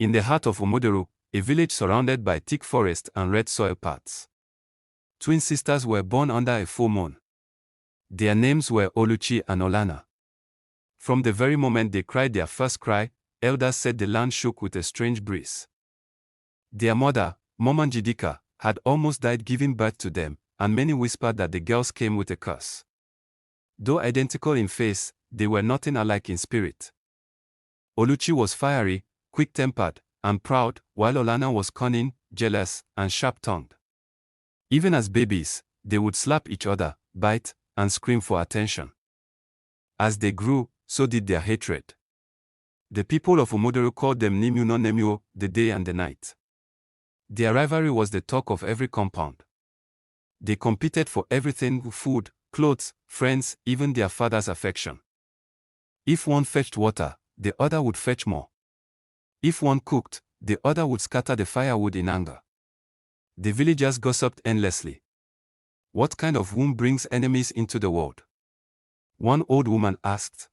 in the heart of Omodoro, a village surrounded by thick forest and red soil paths. Twin sisters were born under a full moon. Their names were Oluchi and Olana. From the very moment they cried their first cry, elders said the land shook with a strange breeze. Their mother, Mama Njidika, had almost died giving birth to them, and many whispered that the girls came with a curse. Though identical in face, they were nothing alike in spirit. Oluchi was fiery, quick-tempered, and proud, while Olana was cunning, jealous, and sharp-tongued. Even as babies, they would slap each other, bite, and scream for attention. As they grew, so did their hatred. The people of Omodoro called them Nimyu no Nemyo, the day and the night. Their rivalry was the talk of every compound. They competed for everything: food, clothes, friends, even their father's affection. If one fetched water, the other would fetch more. If one cooked, the other would scatter the firewood in anger. The villagers gossiped endlessly. What kind of womb brings enemies into the world? One old woman asked.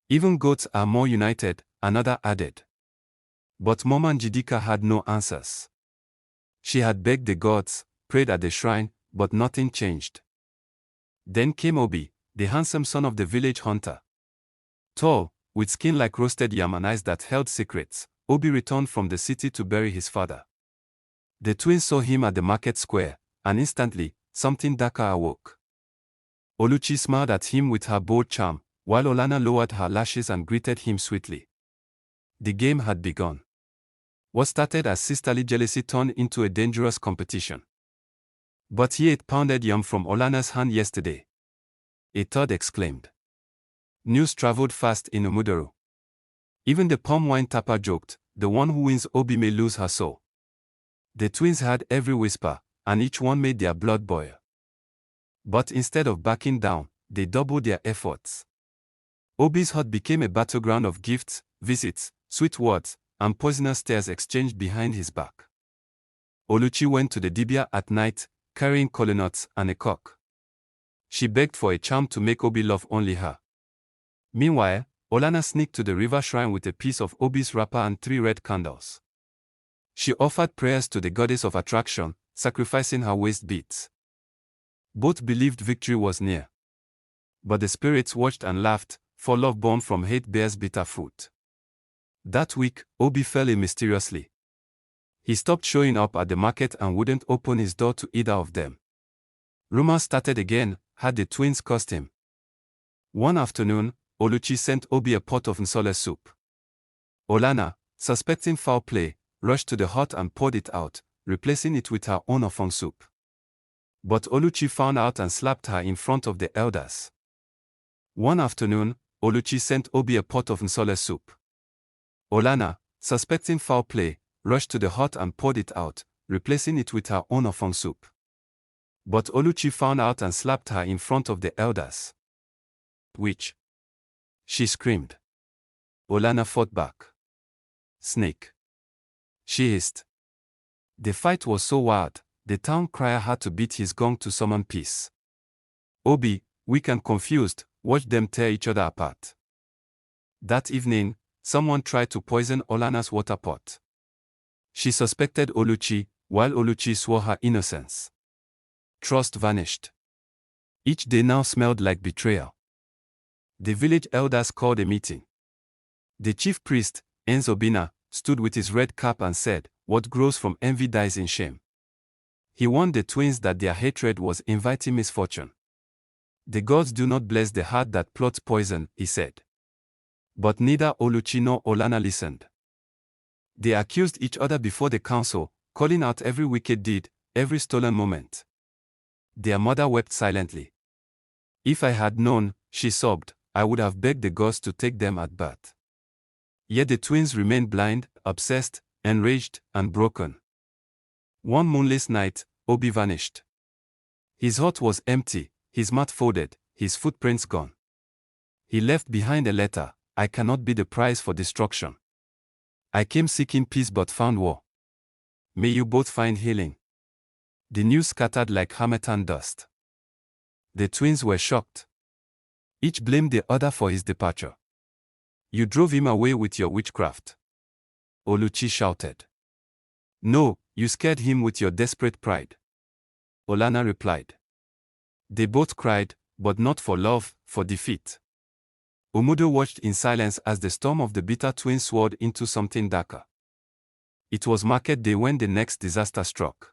Even goats are more united, another added. But Mama Njidika had no answers. She had begged the gods, prayed at the shrine, but nothing changed. Then came Obi, the handsome son of the village hunter. Tall, with skin like roasted yam and eyes that held secrets, Obi returned from the city to bury his father. The twins saw him at the market square, and instantly, something darker awoke. Oluchi smiled at him with her bold charm, while Olana lowered her lashes and greeted him sweetly. The game had begun. What started as sisterly jealousy turned into a dangerous competition. But he ate pounded yam from Olana's hand yesterday. A third exclaimed. News traveled fast in Omodoro. Even the palm wine tapper joked, the one who wins Obi may lose her soul. The twins heard every whisper, and each one made their blood boil. But instead of backing down, they doubled their efforts. Obi's hut became a battleground of gifts, visits, sweet words, and poisonous stares exchanged behind his back. Oluchi went to the dibia at night, carrying kola nuts and a cock. She begged for a charm to make Obi love only her. Meanwhile, Olana sneaked to the river shrine with a piece of Obi's wrapper and 3 red candles. She offered prayers to the goddess of attraction, sacrificing her waist beads. Both believed victory was near. But the spirits watched and laughed, for love born from hate bears bitter fruit. That week, Obi fell ill mysteriously. He stopped showing up at the market and wouldn't open his door to either of them. Rumors started again, had the twins cursed him. One afternoon, Oluchi sent Obi a pot of nsole soup. Olana, suspecting foul play, rushed to the hut and poured it out, replacing it with her own ofong soup. But Oluchi found out and slapped her in front of the elders. One afternoon, Oluchi sent Obi a pot of nsole soup. Olana, suspecting foul play, rushed to the hut and poured it out, replacing it with her own ofong soup. But Oluchi found out and slapped her in front of the elders. Witch! She screamed. Olana fought back. Snake! She hissed. The fight was so wild, the town crier had to beat his gong to summon peace. Obi, weak and confused, watched them tear each other apart. That evening, someone tried to poison Olana's water pot. She suspected Oluchi, while Oluchi swore her innocence. Trust vanished. Each day now smelled like betrayal. The village elders called a meeting. The chief priest, Enzobina, stood with his red cap and said, "What grows from envy dies in shame." He warned the twins that their hatred was inviting misfortune. The gods do not bless the heart that plots poison, he said. But neither Oluchi nor Olana listened. They accused each other before the council, calling out every wicked deed, every stolen moment. Their mother wept silently. If I had known, she sobbed, I would have begged the gods to take them at birth. Yet the twins remained blind, obsessed, enraged, and broken. One moonless night, Obi vanished. His hut was empty, his mat folded, his footprints gone. He left behind a letter, "I cannot be the price for destruction. I came seeking peace but found war. May you both find healing." The news scattered like harmattan dust. The twins were shocked. Each blamed the other for his departure. "You drove him away with your witchcraft." Oluchi shouted. No, you scared him with your desperate pride. Olana replied. They both cried, but not for love, for defeat. Umudo watched in silence as the storm of the bitter twins swirled into something darker. It was market day when the next disaster struck.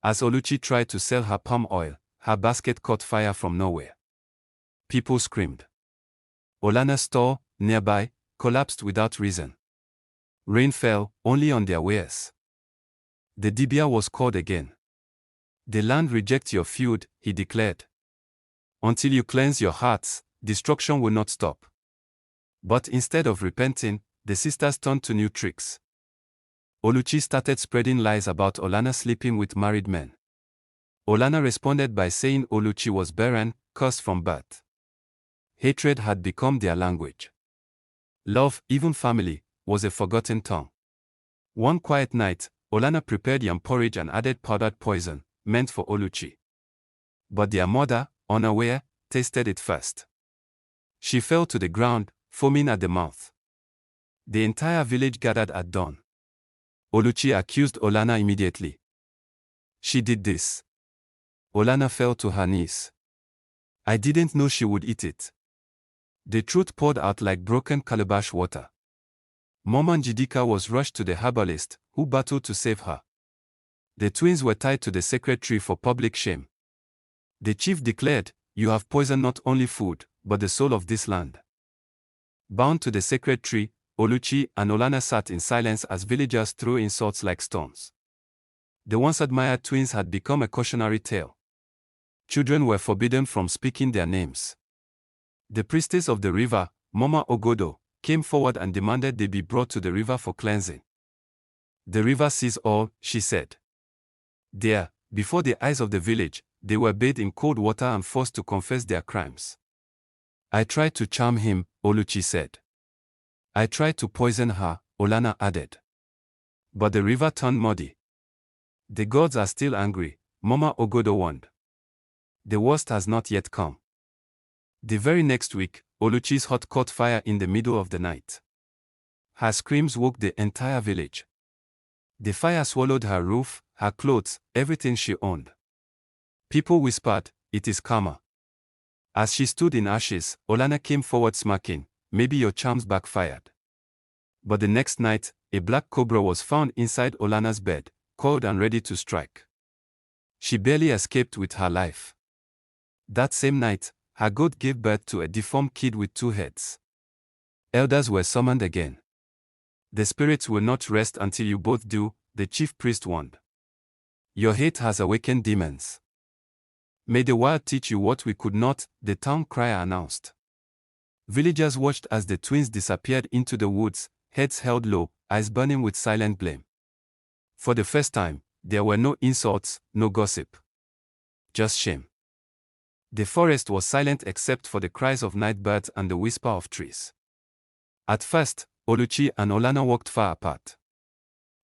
As Oluchi tried to sell her palm oil, her basket caught fire from nowhere. People screamed. Olana's store, nearby, collapsed without reason. Rain fell, only on their wares. The Dibia was called again. The land rejects your feud, he declared. Until you cleanse your hearts, destruction will not stop. But instead of repenting, the sisters turned to new tricks. Oluchi started spreading lies about Olana sleeping with married men. Olana responded by saying Oluchi was barren, cursed from birth. Hatred had become their language. Love, even family, was a forgotten tongue. One quiet night, Olana prepared yam porridge and added powdered poison, meant for Oluchi. But their mother, unaware, tasted it first. She fell to the ground, foaming at the mouth. The entire village gathered at dawn. Oluchi accused Olana immediately. She did this. Olana fell to her knees. I didn't know she would eat it. The truth poured out like broken calabash water. Mama Njidika was rushed to the herbalist, who battled to save her. The twins were tied to the sacred tree for public shame. The chief declared, "You have poisoned not only food, but the soul of this land." Bound to the sacred tree, Oluchi and Olana sat in silence as villagers threw insults like stones. The once admired twins had become a cautionary tale. Children were forbidden from speaking their names. The priestess of the river, Mama Ogodo, came forward and demanded they be brought to the river for cleansing. The river sees all, she said. There, before the eyes of the village, they were bathed in cold water and forced to confess their crimes. I tried to charm him, Oluchi said. I tried to poison her, Olana added. But the river turned muddy. The gods are still angry, Mama Ogodo warned. The worst has not yet come. The very next week, Oluchi's hut caught fire in the middle of the night. Her screams woke the entire village. The fire swallowed her roof, her clothes, everything she owned. People whispered, "It is karma." As she stood in ashes, Olana came forward smirking, "Maybe your charms backfired." But the next night, a black cobra was found inside Olana's bed, coiled and ready to strike. She barely escaped with her life. That same night, her goat gave birth to a deformed kid with 2 heads. Elders were summoned again. The spirits will not rest until you both do, the chief priest warned. Your hate has awakened demons. May the wild teach you what we could not, the town crier announced. Villagers watched as the twins disappeared into the woods, heads held low, eyes burning with silent blame. For the first time, there were no insults, no gossip. Just shame. The forest was silent except for the cries of night birds and the whisper of trees. At first, Oluchi and Olana walked far apart.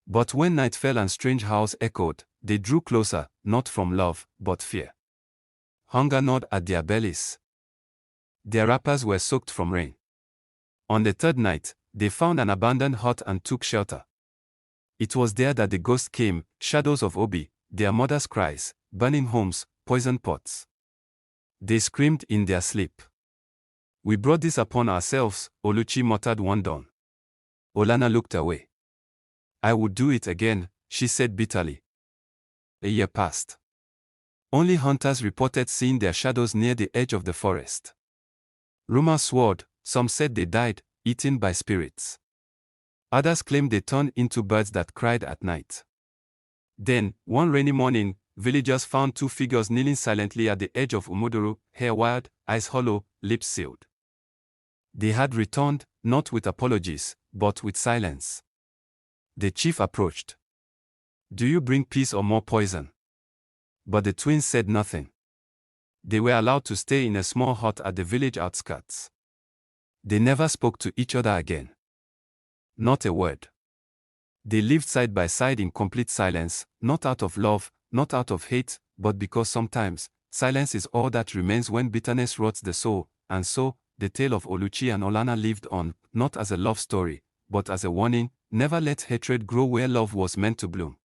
But when night fell and strange howls echoed, they drew closer, not from love, but fear. Hunger gnawed at their bellies. Their wrappers were soaked from rain. On the 3rd night, they found an abandoned hut and took shelter. It was there that the ghost came, shadows of Obi, their mother's cries, burning homes, poisoned pots. They screamed in their sleep. We brought this upon ourselves, Oluchi muttered one dawn. Olana looked away. I would do it again, she said bitterly. A year passed. Only hunters reported seeing their shadows near the edge of the forest. Rumors swirled, some said they died, eaten by spirits. Others claimed they turned into birds that cried at night. Then, one rainy morning, villagers found 2 figures kneeling silently at the edge of Umuduru, hair wild, eyes hollow, lips sealed. They had returned, not with apologies, but with silence. The chief approached. Do you bring peace or more poison? But the twins said nothing. They were allowed to stay in a small hut at the village outskirts. They never spoke to each other again. Not a word. They lived side by side in complete silence, not out of love, not out of hate, but because sometimes, silence is all that remains when bitterness rots the soul, and so, the tale of Oluchi and Olana lived on, not as a love story, but as a warning, Never let hatred grow where love was meant to bloom.